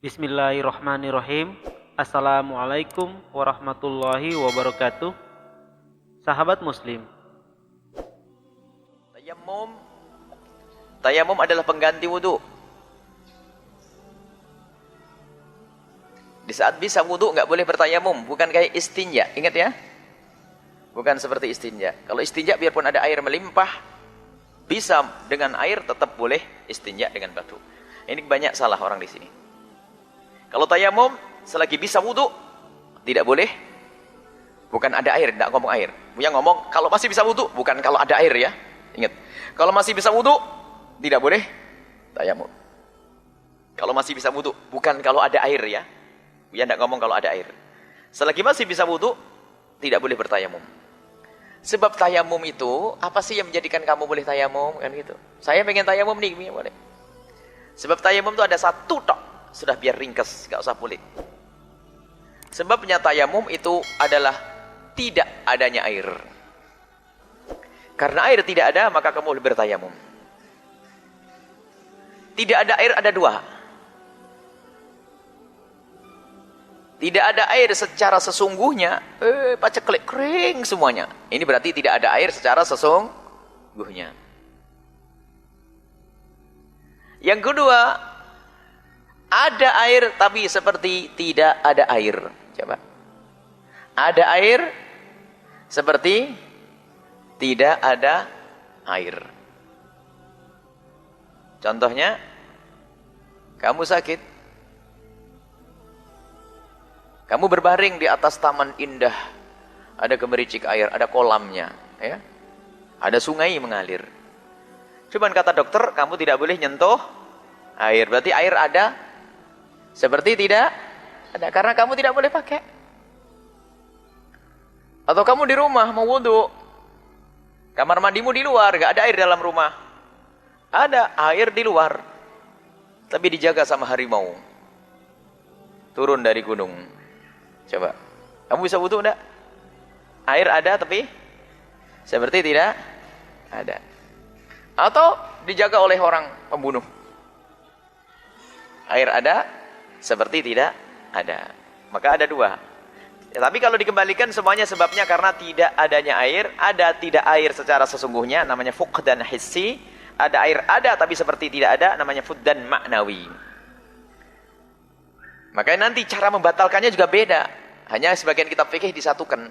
Bismillahirrahmanirrahim. Assalamualaikum warahmatullahi wabarakatuh. Sahabat muslim, Tayamum, tayamum adalah pengganti wudhu. Di saat bisa wudhu nggak boleh bertayamum, bukan kayak istinja, ingat ya? Bukan seperti istinja. Kalau istinja biarpun ada air melimpah, bisa dengan air tetap boleh istinja dengan batu. Ini banyak salah orang di sini. Kalau tayamum, selagi bisa wudhu, tidak boleh. Bukan ada air, tidak ngomong air. Yang ngomong kalau masih bisa wudhu, bukan kalau ada air ya. Ingat, kalau masih bisa wudhu, tidak boleh tayamum. Kalau masih bisa wudhu, bukan kalau ada air ya. Ya tidak ngomong kalau ada air. Selagi masih bisa wudhu, tidak boleh bertayamum. Sebab tayamum itu, apa sih yang menjadikan kamu boleh tayamum? Kan gitu. Saya pengen tayamum nih, boleh. Sebab tayamum itu ada satu tok. Sudah biar ringkas, gak usah pelik. Sebabnya tayamum itu adalah tidak adanya air. Karena air tidak ada, maka kamu boleh bertayamum. Tidak ada air ada dua. Tidak ada air secara sesungguhnya, paceklik kering semuanya. Ini berarti tidak ada air secara sesungguhnya. Yang kedua, ada air tapi seperti tidak ada air. Coba. Ada air seperti tidak ada air. Contohnya, kamu sakit. Kamu berbaring di atas taman indah. Ada gemericik air, ada kolamnya, ya. Ada sungai mengalir. Cuman kata dokter, kamu tidak boleh nyentuh air. Berarti air ada seperti tidak ada, karena kamu tidak boleh pakai. Atau kamu di rumah mau wudhu, kamar mandimu di luar, gak ada air dalam rumah. Ada air di luar, tapi dijaga sama harimau. Turun dari gunung. Coba, kamu bisa wudhu enggak? Air ada tapi seperti tidak ada. Atau dijaga oleh orang pembunuh. Air ada seperti tidak ada. Maka ada dua. Ya, tapi kalau dikembalikan semuanya sebabnya karena tidak adanya air. Ada tidak air secara sesungguhnya, namanya fuqdan hissi. Ada air ada tapi seperti tidak ada, namanya fuqdan maknawi. Makanya nanti cara membatalkannya juga beda. Hanya sebagian kitab fikih disatukan.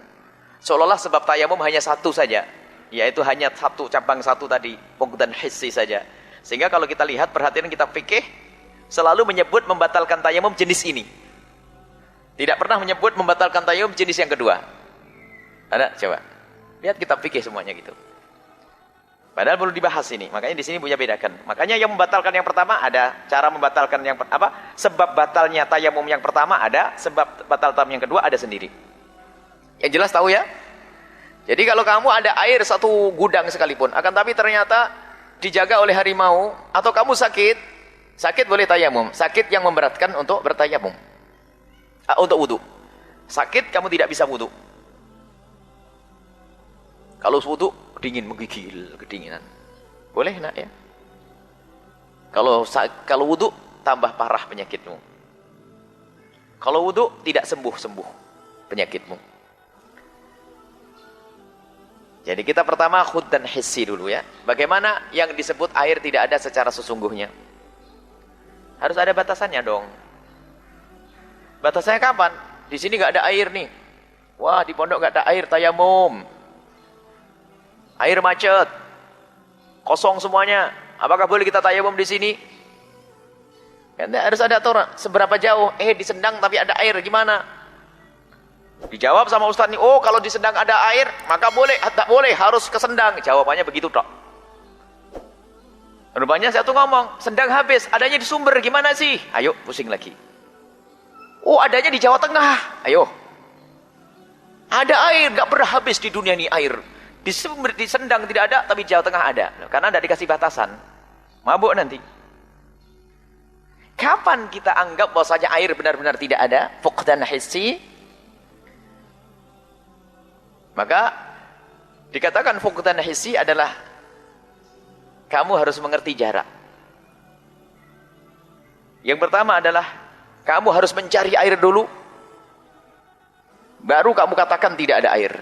Seolah-olah sebab tayamum hanya satu saja, yaitu hanya satu, cabang satu tadi, fuqdan hissi saja. Sehingga kalau kita lihat, perhatian kitab fikih selalu menyebut membatalkan tayamum jenis ini. Tidak pernah menyebut membatalkan tayamum jenis yang kedua. Ada? Coba. Lihat kitab fikih semuanya gitu. Padahal perlu dibahas ini. Makanya di sini punya bedakan. Makanya yang membatalkan yang pertama ada, cara membatalkan yang sebab batalnya tayamum yang pertama ada, sebab batal tayamum yang kedua ada sendiri. Yang jelas tahu ya? Jadi kalau kamu ada air satu gudang sekalipun, akan tapi ternyata dijaga oleh harimau, atau kamu sakit boleh tayamum. Sakit yang memberatkan untuk bertayamum. Untuk wudhu. Sakit kamu tidak bisa wudhu. Kalau wudhu dingin, menggigil, kedinginan. Boleh nak ya? Kalau wudhu tambah parah penyakitmu. Kalau wudhu tidak sembuh penyakitmu. Jadi kita pertama khud dan hissi dulu ya. Bagaimana yang disebut air tidak ada secara sesungguhnya? Harus ada batasannya dong. Batasannya kapan? Di sini nggak ada air nih. Wah, di pondok nggak ada air tayamum. Air macet. Kosong semuanya. Apakah boleh kita tayamum di sini? Harus ada aturan. Seberapa jauh? Di Sendang tapi ada air, gimana? Dijawab sama Ustaz nih, oh kalau di Sendang ada air, maka boleh, tak boleh, harus ke Sendang. Jawabannya begitu tok. Rupanya saya tuh ngomong, Sendang habis, adanya di Sumber, gimana sih? Ayo, pusing lagi. Oh, adanya di Jawa Tengah. Ayo. Ada air, gak pernah habis di dunia ini air. Di Sendang tidak ada, tapi Jawa Tengah ada. Karena ada dikasih batasan. Mabuk nanti. Kapan kita anggap bahwasanya air benar-benar tidak ada? Fuqdan hissi. Maka dikatakan fuqdan hissi adalah kamu harus mengerti jarak. Yang pertama adalah Kamu harus mencari air dulu, baru kamu katakan tidak ada air.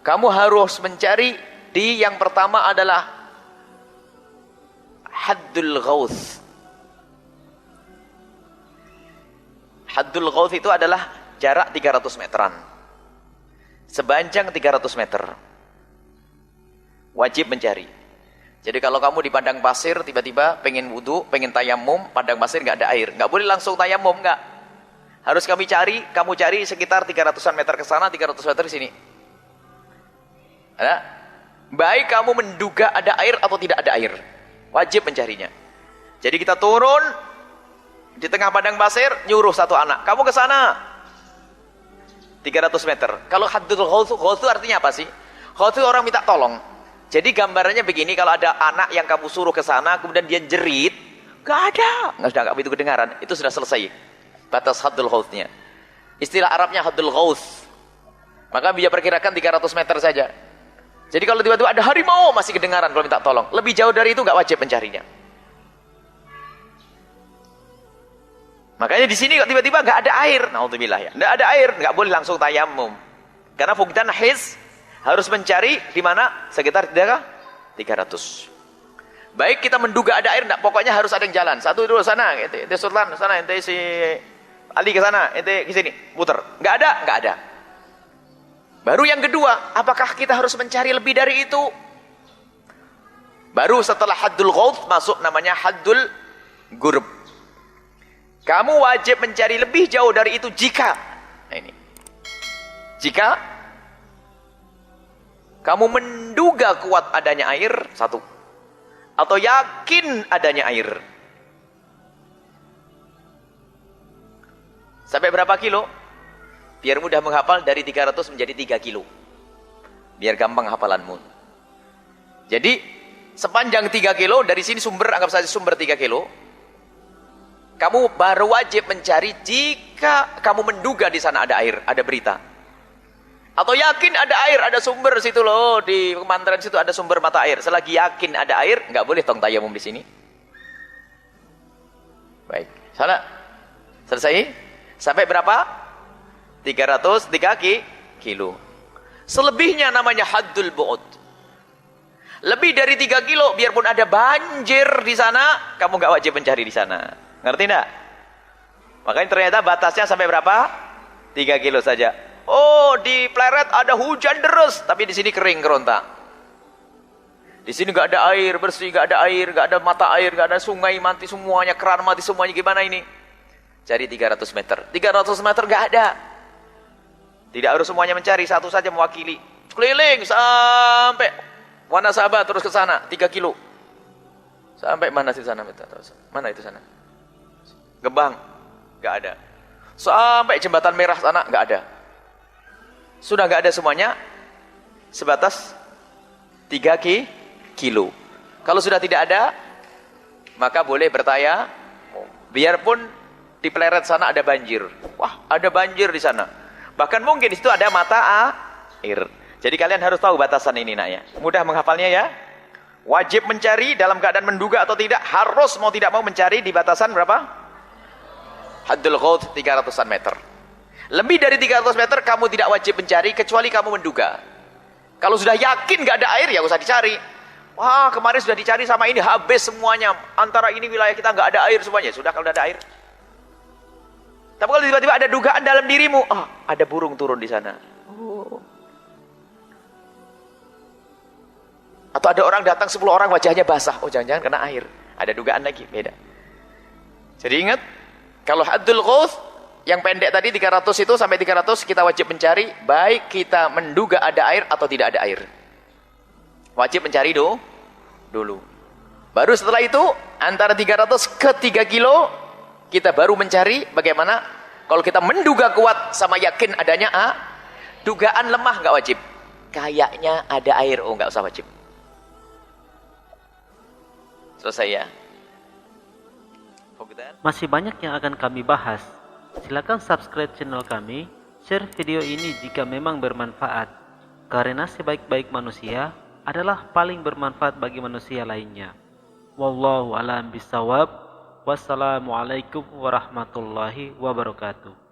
Kamu harus mencari di yang pertama adalah haddul ghauth. Haddul ghauth itu adalah jarak 300 meteran. Sepanjang 300 meter. Wajib mencari. Jadi kalau kamu di padang pasir tiba-tiba pengen wudu, pengen tayamum, padang pasir nggak ada air, nggak boleh langsung tayamum, nggak. Harus kamu cari sekitar 300-an meter ke sana, 300 meter ke sini. Ada? Baik kamu menduga ada air atau tidak ada air, wajib mencarinya. Jadi kita turun di tengah padang pasir, nyuruh satu anak, kamu ke sana 300 meter. Kalau haddul ghauth itu artinya apa sih? Ghauth itu orang minta tolong. Jadi gambarannya begini, kalau ada anak yang kamu suruh ke sana, kemudian dia jerit, gak ada, nggak begitu kedengaran, itu sudah selesai batas haddul ghauthnya. Istilah Arabnya haddul ghauth. Maka dia perkirakan 300 meter saja. Jadi kalau tiba-tiba ada harimau masih kedengaran kalau minta tolong. Lebih jauh dari itu nggak wajib mencarinya. Makanya di sini kok tiba-tiba nggak ada air, naudzubillah ya, nggak ada air, nggak boleh langsung tayamum. Karena fukdan his harus mencari di mana sekitar 300. Baik kita menduga ada air, enggak, pokoknya harus ada yang jalan. Satu dulu sana, ente Sultan sana, ente si Ali ke sana, ente ke sini, putar. Enggak ada. Baru yang kedua, apakah kita harus mencari lebih dari itu? Baru setelah haddul ghauth masuk namanya haddul gurb. Kamu wajib mencari lebih jauh dari itu jika kamu menduga kuat adanya air, satu, atau yakin adanya air. Sampai berapa kilo? Biar mudah menghafal, dari 300 menjadi 3 kilo. Biar gampang hafalanmu. Jadi, sepanjang 3 kilo, dari sini sumber, anggap saja sumber 3 kilo. Kamu baru wajib mencari jika kamu menduga di sana ada air, ada berita. Atau yakin ada air, ada sumber situ loh, di pesantren situ ada sumber mata air. Selagi yakin ada air, nggak boleh tong tayamum di sini. Baik, salah. Selesai? Sampai berapa? 303 kilo. Selebihnya namanya haddul bu'ud. Lebih dari 3 kilo, biarpun ada banjir di sana, kamu nggak wajib mencari di sana. Ngerti nggak? Makanya ternyata batasnya sampai berapa? 3 kilo saja. Oh, di Pleret ada hujan deras, tapi di sini kering keronta. Di sini nggak ada air bersih, nggak ada air, nggak ada mata air, nggak ada sungai mati semuanya, keran mati semuanya. Gimana ini? Cari 300 meter. 300 meter nggak ada. Tidak harus semuanya mencari, satu saja mewakili. Keliling sampai Wanasaba terus ke sana 3 kilo. Sampai mana sih sana? Mana itu sana? Gebang, nggak ada. Sampai jembatan merah sana nggak ada. Sudah nggak ada semuanya, sebatas 3 kilo. Kalau sudah tidak ada, maka boleh bertanya, biarpun di Pleret sana ada banjir. Wah, ada banjir di sana. Bahkan mungkin di situ ada mata air. Jadi kalian harus tahu batasan ini, nak ya. Mudah menghafalnya ya. Wajib mencari dalam keadaan menduga atau tidak, harus mau tidak mau mencari di batasan berapa? Haddul ghauth 300-an meter. Lebih dari 300 meter kamu tidak wajib mencari kecuali kamu menduga. Kalau sudah yakin nggak ada air, ya usah dicari. Wah, kemarin sudah dicari sama ini habis semuanya. Antara ini wilayah kita nggak ada air semuanya. Sudah kalau udah ada air. Tapi kalau tiba-tiba ada dugaan dalam dirimu, ada burung turun di sana. Atau ada orang datang 10 orang wajahnya basah. Oh, jangan-jangan kena air. Ada dugaan lagi, beda. Jadi ingat, kalau haddul ghauth yang pendek tadi 300 itu sampai 300 kita wajib mencari, baik kita menduga ada air atau tidak ada air. Wajib mencari dulu. Baru setelah itu antara 300 ke 3 kilo kita baru mencari bagaimana kalau kita menduga kuat sama yakin adanya dugaan lemah nggak wajib. Kayaknya ada air, oh nggak usah wajib. Selesai ya. Masih banyak yang akan kami bahas. Silakan subscribe channel kami, share video ini jika memang bermanfaat. Karena sebaik-baik manusia adalah paling bermanfaat bagi manusia lainnya. Wallahu a'lam bishawab. Wassalamualaikum warahmatullahi wabarakatuh.